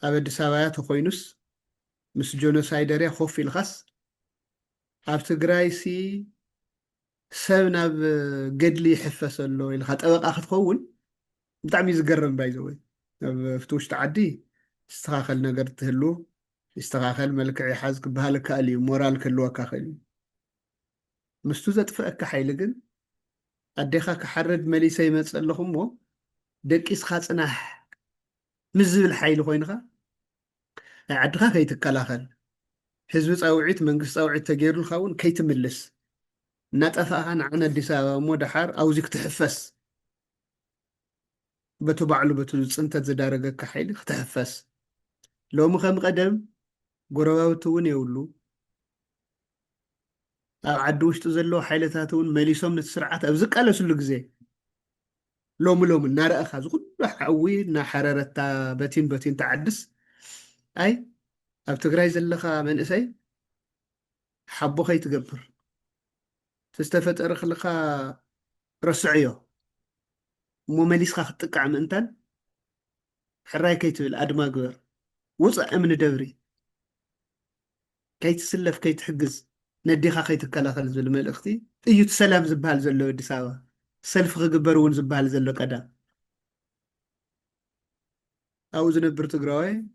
أبد سبايات خوينس مس جونوسايدريا خوف الخاص أبت جرايسي سبنا بجدلي حفص له الخط أخذ خون بتعم يزقرن بايزوي فتوش تعدي استخاخل نقر تهلو استخاخل ملك يحازك بهالك ألي مورال كله كاخلي مستوزة تفأك حيلقن أديخا كحرد مليسي مسألهم مو دكيس خاصنا مزل الحيل خوينخا عدخا كيتكلاخل حزب صاوعيت منقص صاوعيت تغير الخون كيتملس نطفاها عن أديس أبابا مو دحر أو زيك تحفس بتبعلو بتلصنت زدارجك حيل تحفس لو مخم قدم قرباوتون يولو عدو وشتو زلو حيلتاتون مليسوم نتسرعات أبزق على سلو جزي لوم النار أخذ كل حوي نا حرارة بتين تعدس أي أب تقراي زلخا من إسي حبو خي تقبر تستفد أرخلخا رسعيو مو مليسخا خطقع من انتان حراي كيتو الأدما قبر وصع من دوري كي تسلف كي تحجز نديخا خي تكلاخل زل ملختي ايو تسلام زبال زلو دساوا سلف غبرون زبال زلو قدا او زنبر تقراوي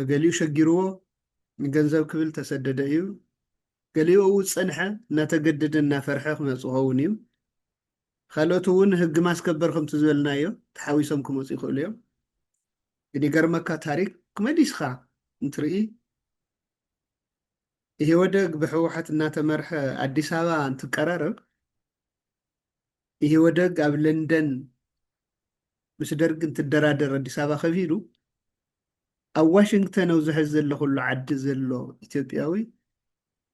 قاليو شقيرو ገንዘብ ክብል ተሰደደ እዩ ገሊኡ ፀንሐ እናተገደደ እናፈርሐ ክመፅኸውን እዩ ካልኦት እውን ህግ ማስከበር ከምቲ ዝበልናዮ ተሓዊሶም ክመፁ ይኽእሉ እዮም እንግዲህ ገርመካ ታሪክ ክመዲስካ እንትርኢ ይሄ ወደግ ብሕወሓት እናተመርሐ አዲስ አበባ እንትቀራረብ ይሄ ወደግ ኣብ ለንደን ምስ ደርግ እንትደራደር አዲስ አበባ ከቢዱ ኣብ ዋሽንግተን ኣብ ዝሕዝ ዘሎ ኩሉ ዓዲ ዘሎ ኢትዮጵያዊ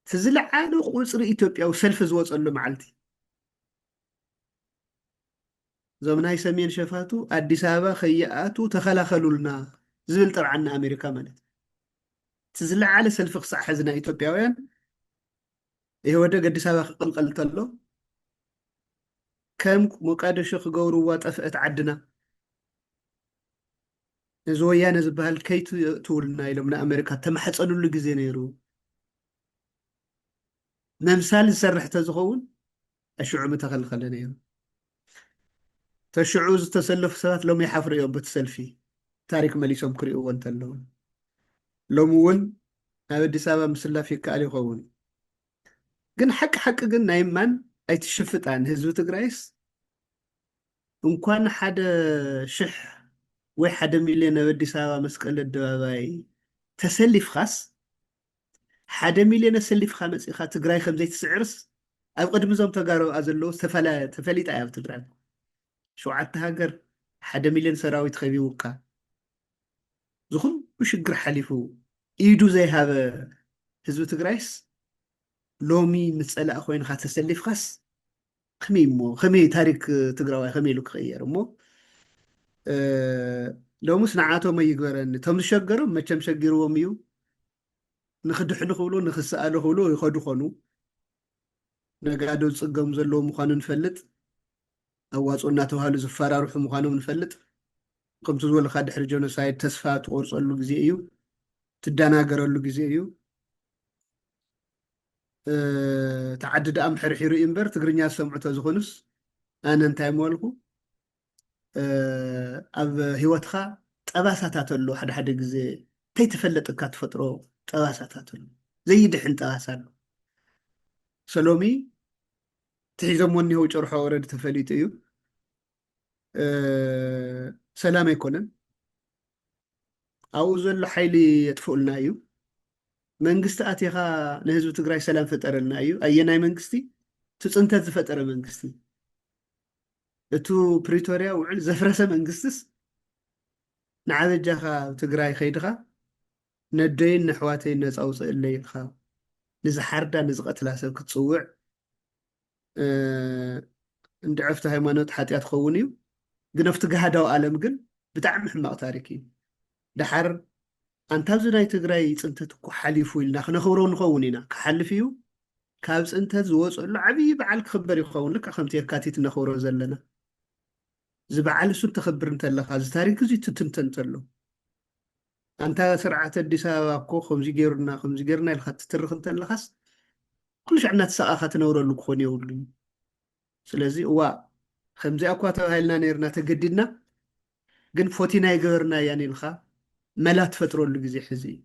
ትዝለዓለ ቁፅሪ ኢትዮጵያዊ ሰልፊ ዝወፀሉ መዓልቲ እዞም ናይ ሰሜን ሸፋቱ አዲስ አበባ ከይኣቱ ተኸላኸሉልና ዝብል ጥርዓና ኣሜሪካ ማለት ትዝለዓለ ሰልፊ ክሳዕ ሕዝና ኢትዮጵያውያን ይሄ ወደግ አዲስ አበባ ክቅልቀል ተሎ ከም ሞቃዲሾ ክገብርዋ ጠፍአት ዓድና እዚ ወያነ ዝበሃል ከይቱ ትውልና ኢሎም ንኣሜሪካ ተማሕፀንሉ ግዜ ነይሩ መምሳል ዝሰርሕ ተዝኸውን ኣሽዑ ምተኸልኸለ ነይሩ ተሽዑ ዝተሰለፉ ሰባት ሎሚ ይሓፍሩ እዮም በቲ ሰልፊ ታሪክ መሊሶም ክሪእዎ እንተለዉ ሎሚ እውን ኣብ ኣዲስ ኣበባ ምስላፍ ይከኣል ይኸውን ግን ሓቂ ግን ናይ ማን ኣይትሽፍጣን ህዝቢ ትግራይስ እንኳን ሓደ ሽሕ ወይ 1 ሚልዮን ኣብ ኣዲስ ኣበባ መስቀል ኣደባባይ ተሰሊፍኻስ 1 ሚልዮን ሰሊፍኻ መፂኻ ትግራይ ከምዘይ ትስዕርስ ኣብ ቅድሚ ዞም ተጋሩ ዘለዉ ተፈሊጣ ኣብ ትግራይ 7 ሃገር 1 ሚልዮን ሰራዊት ከቢውካ ዝኹሉ ሽግር ሓሊፉ ኢዱ ዘይሃበ ህዝቢ ትግራይስ ሎሚ ምፀላእ ኮይንካ ተሰሊፍካስ ከመይ ታሪክ ትግራዋይ ከመይ ኢሉ ክቕየር እሞ ሎሙስ ንዓቶም ኣይግበረኒ ቶም ዝሸገሮም መቸም ሸጊርዎም እዩ ንክድሕኑ ክብሉ ንክሰኣሉ ክብሉ ይኸዱ ኾኑ ነጋዶ ዝፅገሙ ዘለዉ ምዃኑ ንፈልጥ ኣዋፅኦ እናተባሃሉ ዝፈራርሑ ምዃኖም ንፈልጥ ከምቲ ዝበልካ ድሕሪ ጆኖሳይድ ተስፋ ትቆርፀሉ ግዜ እዩ ትደናገረሉ ግዜ እዩ ተዓዲ ደኣ ምሕርሒሩ እዩ እምበር ትግርኛ ዝሰምዑ ተዝኾኑስ ኣነ እንታይ መበልኩ ኣብ ሂወትካ ጠባሳታት ኣሎ ሓደ ግዜ ከይተፈለጥካ ትፈጥሮ ጠባሳታት ኣሎ ዘይድሕን ጠባሳ ኣሎ ሰሎሚ ትሒዞም ወኒሆው ጨርሖ ወረዲ ተፈሊጡ እዩ ሰላም ኣይኮነን ኣብኡ ዘሎ ሓይሊ የጥፍኡልና እዩ መንግስቲ ኣትኻ ንህዝቢ ትግራይ ሰላም ፈጠረልና እዩ ኣየናይ መንግስቲ ትፅንተት ዝፈጠረ መንግስቲ እቱ ፕሪቶሪያ ውዕል ዘፍረሰ መንግስትስ ንዓበጃኻ ትግራይ ከይድኻ ነደይን ንሕዋተይን ነፃ ውፅእ ኣለይ ኢልካ ንዝሓርዳ ንዝቐትላ ሰብ ክትፅውዕ እንድዕፍቲ ሃይማኖት ሓጢኣት ክኸውን እዩ ግን ኣብቲ ገሃዳዊ ዓለም ግን ብጣዕሚ ሕማቕ ታሪክ እዩ ድሓር ኣንታብዚ ናይ ትግራይ ፅንተት እኮ ሓሊፉ ኢልና ክነኽብሮ ንኸውን ኢና ክሓልፍ እዩ ካብ ፅንተት ዝወፀሉ ዓብዪ በዓል ክኽበር ይኸውን ልክዕ ከምቲ የካቲት ነኽብሮ ዘለና እዚ በዓል እሱ ተኽብር እንተለካ እዚ ታሪክ እዚ ትትንተን ተሎ أنت سرعة الدسا كو خمزي جيرنا الخط تترخ أنت اللخص كلش عنا تساقخة تنور لك خوني ولي سلازي هو خمزي أكوا تغايلنا نيرنا تجددنا جن فوتينا يجرنا يعني الخا ملا تفتروا اللي جزي حزي